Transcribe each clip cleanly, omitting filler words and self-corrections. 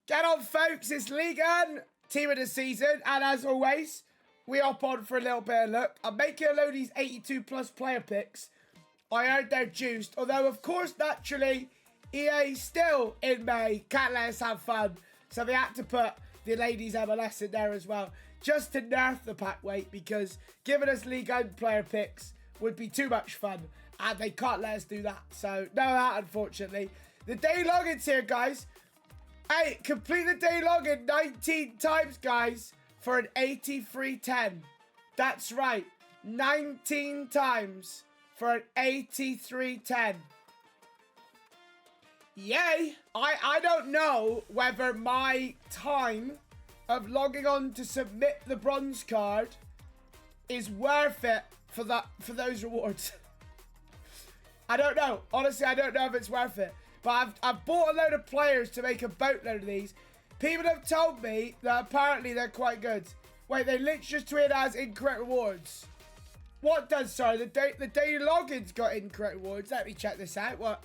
Get on, folks. It's Ligue team of the season. And as always, we hop on for a little bit of luck. I'm making a load of these 82-plus player picks. I heard they're juiced. Although, of course, naturally, EA still in May can't let us have fun. So they had to put the ladies MLS in there as well. Just to nerf the pack weight, because giving us Ligue 1 player picks would be too much fun. And they can't let us do that. So, no that, unfortunately. The day logins here, guys. Hey, complete the day login 19 times, guys, for an 8310. That's right. 19 times for an 8310. Yay! I don't know whether my time of logging on to submit the bronze card is worth it for those rewards. I don't know. Honestly, I don't know if it's worth it. But I've bought a load of players to make a boatload of these. People have told me that apparently they're quite good. Wait, they literally just tweeted as incorrect rewards. What does, sorry, the daily logins got incorrect rewards. Let me check this out. What?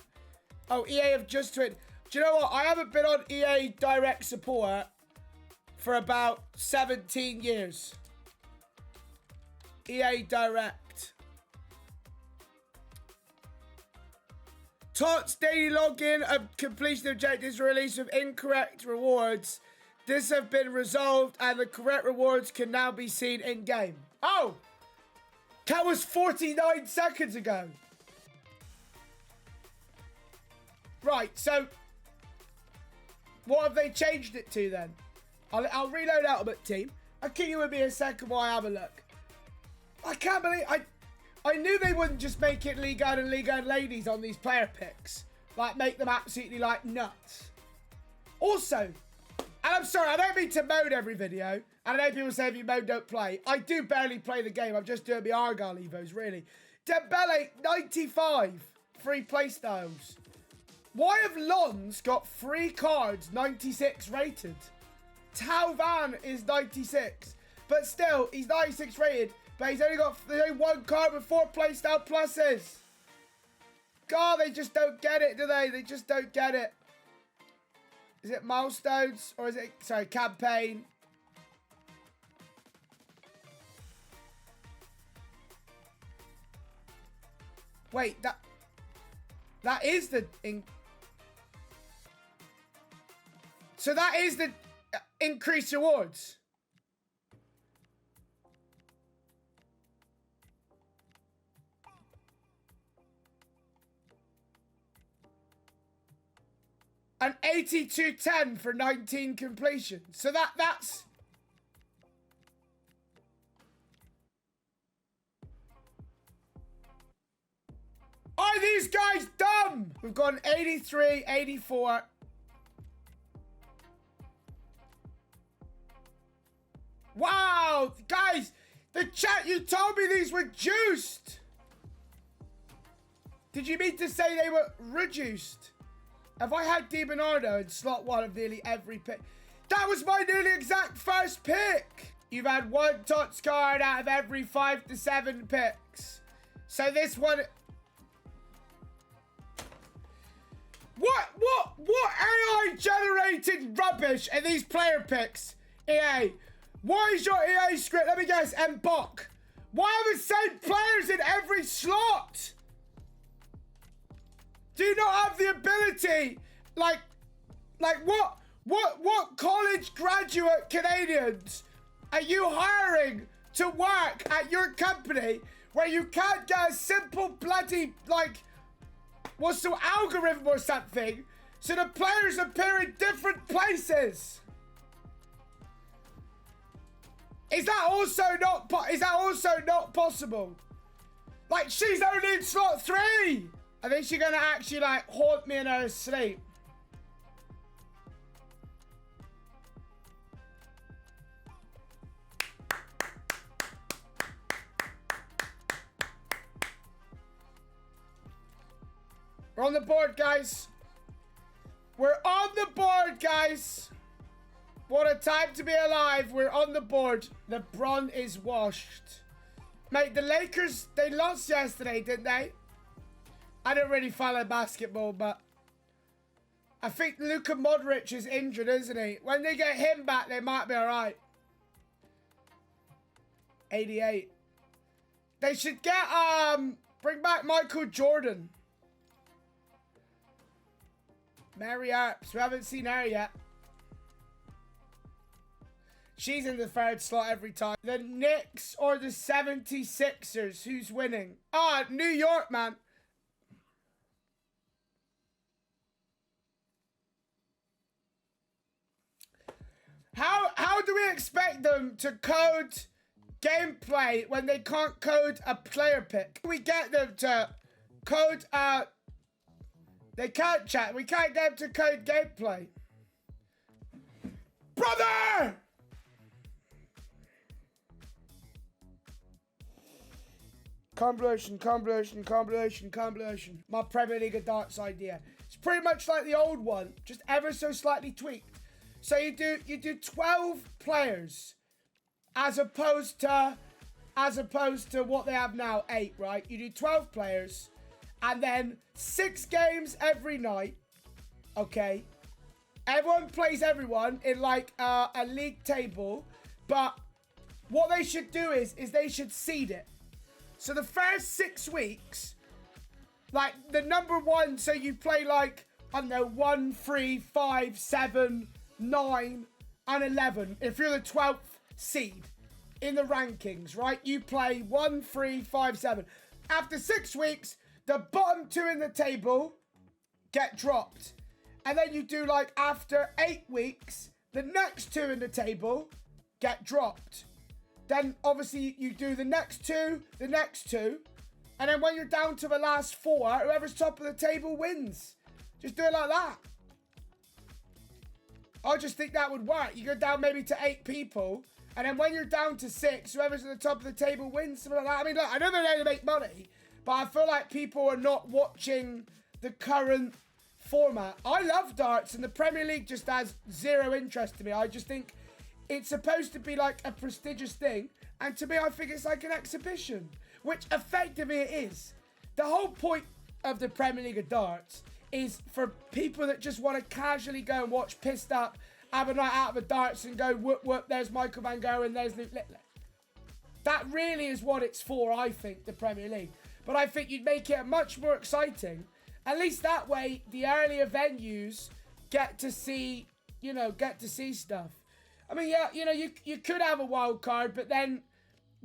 Oh, EA have just tweeted. Do you know what? I haven't been on EA direct support for about 17 years. EA direct. TOTS daily login of completion objectives release with incorrect rewards. This have been resolved and the correct rewards can now be seen in game. Oh! That was 49 seconds ago. Right, so what have they changed it to then? I'll reload Ultimate Team. I'll keep you with me a second while I have a look. I can't believe I knew they wouldn't just make it Ligue 1 and Ligue 1 ladies on these player picks. Like, make them absolutely, like, nuts. Also, and I'm sorry, I don't mean to moan every video. And I know people say if you moan, don't play. I do barely play the game. I'm just doing my Argyle Evos, really. Dembele, 95. Free playstyles. Why have Lons got 3 cards, 96 rated? Talvan is 96. But still, he's 96 rated. But he's only got one card with 4 playstyle pluses. God, they just don't get it, do they? They just don't get it. Is it milestones? Or is it, sorry, campaign? Wait, that is the... So that is the increased rewards. An 8210 for 19 completions. So that's... Are these guys dumb? We've got an 83, 84. Wow, guys, the chat, you told me these were juiced. Did you mean to say they were reduced? Have I had Di Bernardo in slot 1 of nearly every pick? That was my nearly exact first pick. You've had 1 TOTS card out of every 5 to 7 picks. So this one... What AI-generated rubbish are these player picks? EA. Why is your EA script? Let me guess, Mbok. Why are the same players in every slot? Do you not have the ability? Like what college graduate Canadians are you hiring to work at your company where you can't get a simple bloody, like, what's the algorithm or something so the players appear in different places? Is that also not possible? Like, she's only in slot 3. I think she's gonna actually, like, haunt me in her sleep. We're on the board, guys. We're on the board, guys. What a time to be alive. We're on the board. The Bron is washed. Mate, the Lakers, they lost yesterday, didn't they? I don't really follow basketball, but I think Luka Modric is injured, isn't he? When they get him back, they might be all right. 88. They should get, bring back Michael Jordan. Mary Earps. We haven't seen her yet. She's in the third slot every time. The Knicks or the 76ers? Who's winning? Ah, New York, man. How do we expect them to code gameplay when they can't code a player pick? We get them to code they can't chat. We can't get them to code gameplay. Brother! Convolution. My Premier League of Darts idea. It's pretty much like the old one, just ever so slightly tweaked. So you do 12 players as opposed to what they have now, 8, right? You do 12 players and then 6 games every night. Okay. Everyone plays everyone in like a league table, but what they should do is they should seed it. So the first 6 weeks, like the number 1, so you play like, I don't know, 1, 3, 5, 7, 9, and 11. If you're the 12th seed in the rankings, right? You play 1, 3, 5, 7. After 6 weeks, the bottom 2 in the table get dropped. And then you do like after 8 weeks, the next 2 in the table get dropped. Then obviously you do the next 2, and then when you're down to the last 4, whoever's top of the table wins. Just do it like that. I just think that would work. You go down maybe to 8 people, and then when you're down to 6, whoever's at the top of the table wins, something like that. I mean, look, I know they're there to make money, but I feel like people are not watching the current format. I love darts, and the Premier League just has zero interest to me. I just think it's supposed to be like a prestigious thing, and to me, I think it's like an exhibition, which effectively it is. The whole point of the Premier League of Darts is for people that just want to casually go and watch pissed up, have a night out of the darts and go, whoop, whoop, there's Michael Van Gogh and there's Luke Littler. That really is what it's for, I think, the Premier League. But I think you'd make it much more exciting. At least that way, the earlier venues get to see, stuff. I mean, yeah, you could have a wild card, but then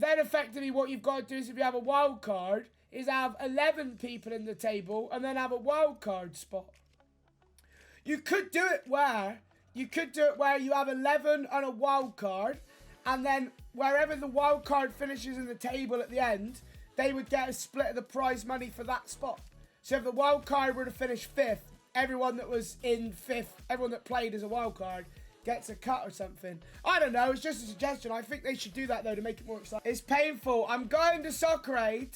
effectively what you've got to do is if you have a wild card, is have 11 people in the table and then have a wild card spot. You could do it where you have 11 and a wild card, and then wherever the wild card finishes in the table at the end, they would get a split of the prize money for that spot. So if the wild card were to finish 5th, everyone that was in 5th, everyone that played as a wild card gets a cut or something. I don't know, it's just a suggestion. I think they should do that though to make it more exciting. It's painful. I'm going to Soccer Aid.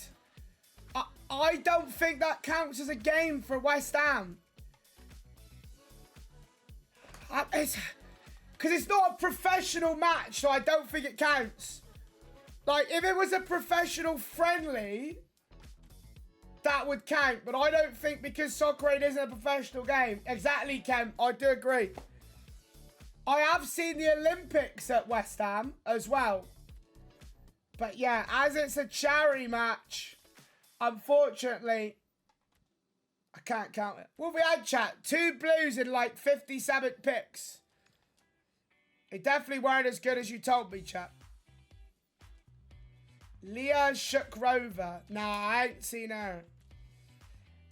I don't think that counts as a game for West Ham. Because it's not a professional match, so I don't think it counts. Like, if it was a professional friendly, that would count. But I don't think, because Soccer Aid isn't a professional game. Exactly, Ken. I do agree. I have seen the Olympics at West Ham as well. But yeah, as it's a charity match, unfortunately, I can't count it. What we had, chat? 2 blues in like 57 picks. They definitely weren't as good as you told me, chat. Leah Shukrova. Nah, I ain't seen her.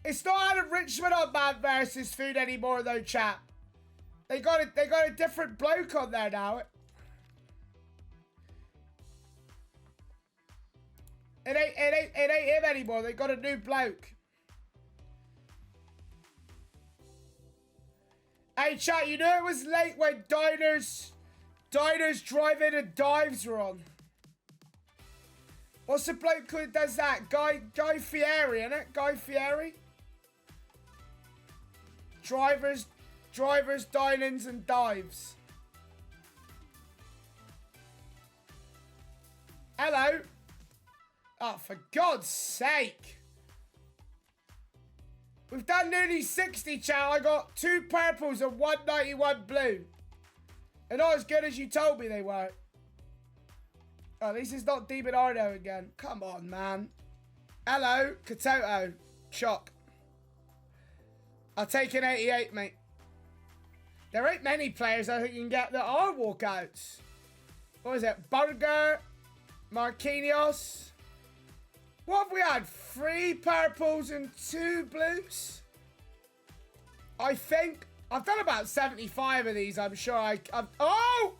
It's not Adam Richmond on Man versus Food anymore though, chat. They got a different bloke on there now. It ain't him anymore. They got a new bloke. Hey chat, you know it was late when diners drive-in and dives were on. What's the bloke who does that? Guy Fieri, innit? Guy Fieri? Drivers, dine-ins and dives. Hello? Oh, for God's sake. We've done nearly 60, chat. I got 2 purples and 191 blue. They're not as good as you told me they were. Oh, at least it's not Demon Arno again. Come on, man. Hello, Katoto. Shock. I'll take an 88, mate. There ain't many players I think you can get that are walkouts. What is it? Burger, Marquinhos. What have we had? 3 purples and 2 blues? I think. I've done about 75 of these, I'm sure. Oh!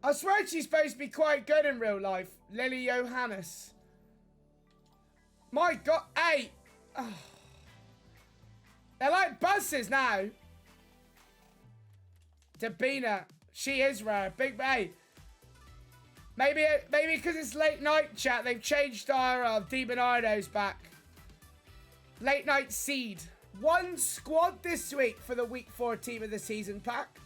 I swear she's supposed to be quite good in real life. Lily Johannes. My God. Hey! Oh. They're like buses now. Dabina. She is rare. Big Bay. Maybe because it's late night, chat, they've changed our Demon Arnos back. Late night seed. 1 squad this week for the week 4 team of the season pack.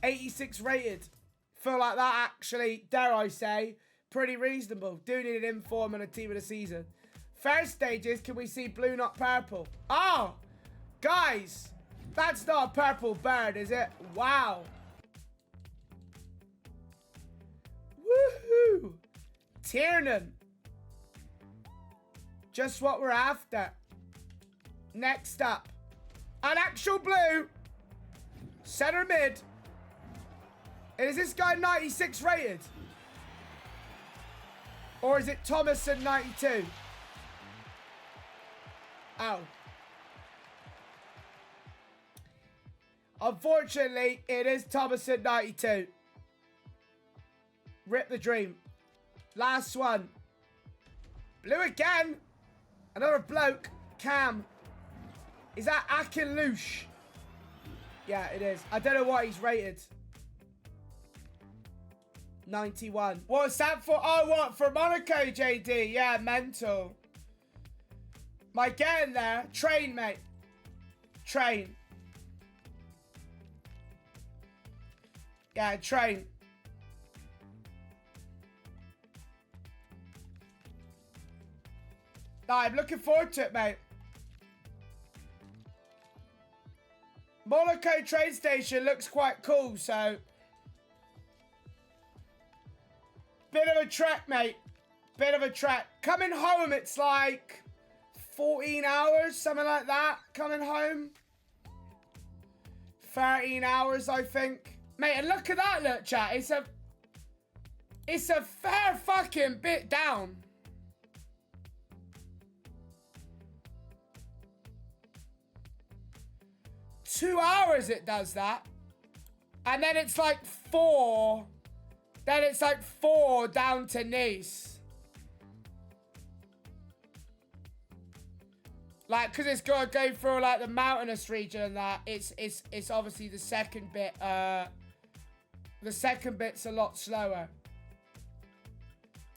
86 rated. Feel like that actually, dare I say, pretty reasonable. Do need an inform and a team of the season. First stages, can we see blue, not purple? Oh, guys, that's not a purple bird, is it? Wow. Woohoo! Tiernan. Just what we're after. Next up, an actual blue. Center mid. Is this guy 96 rated? Or is it Thomason 92? Oh. Unfortunately, it is Thomason 92. Rip the dream. Last one. Blue again. Another bloke. Cam. Is that Akinlush? Yeah, it is. I don't know what he's rated. 91. What's that for? Oh, what? For Monaco, JD? Yeah, mental. Am I getting there? Train, mate. Train. Yeah, train. No, I'm looking forward to it, mate. Monaco train station looks quite cool, so... Bit of a trek, mate. Bit of a trek. Coming home, it's like 14 hours, something like that. Coming home. 13 hours, I think. Mate, and look at that, look, chat. It's a fair fucking bit down. Two hours it does that. And then it's like 4. Then it's like 4 down to Nice. Like, because it's got to go through like the mountainous region and that. It's obviously the second bit. The second bit's a lot slower.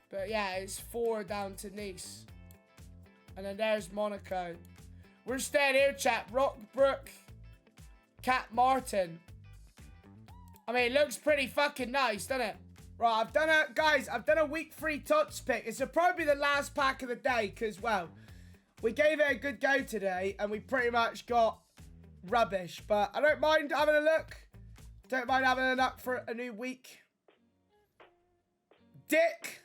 But yeah, it's 4 down to Nice. And then there's Monaco. We're staying here, chat. Rockbrook. Cat Martin. I mean, it looks pretty fucking nice, doesn't it? Right, I've done a week 3 TOTS pick. It's probably the last pack of the day, because, well, we gave it a good go today, and we pretty much got rubbish. But I don't mind having a look. Don't mind having a look for a new week. Dick.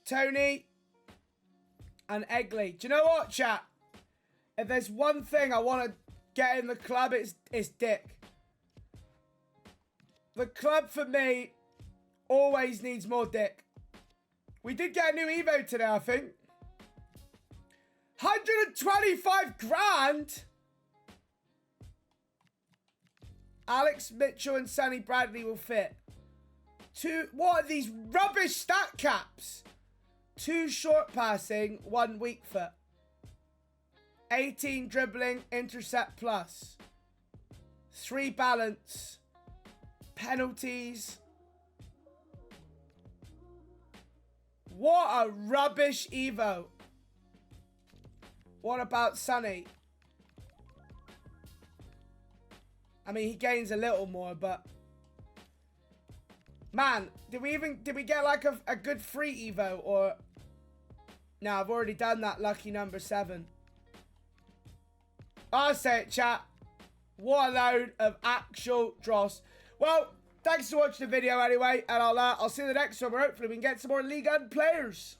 Tony. And Egley. Do you know what, chat? If there's one thing I want to get in the club, it's Dick. The club, for me, always needs more Dick. We did get a new Evo today, I think. 125 grand? Alex Mitchell and Sonny Bradley will fit. What are these rubbish stat caps? 2 short passing, 1 weak foot. 18 dribbling, intercept plus. 3 balance. Penalties. What a rubbish Evo. What about Sonny? I mean, he gains a little more, but... Man, did we get like a good free Evo or... No, I've already done that lucky number 7. I'll say it, chat. What a load of actual dross. Well, thanks for watching the video anyway, and I'll see you in the next one where hopefully we can get some more Ligue 1 players.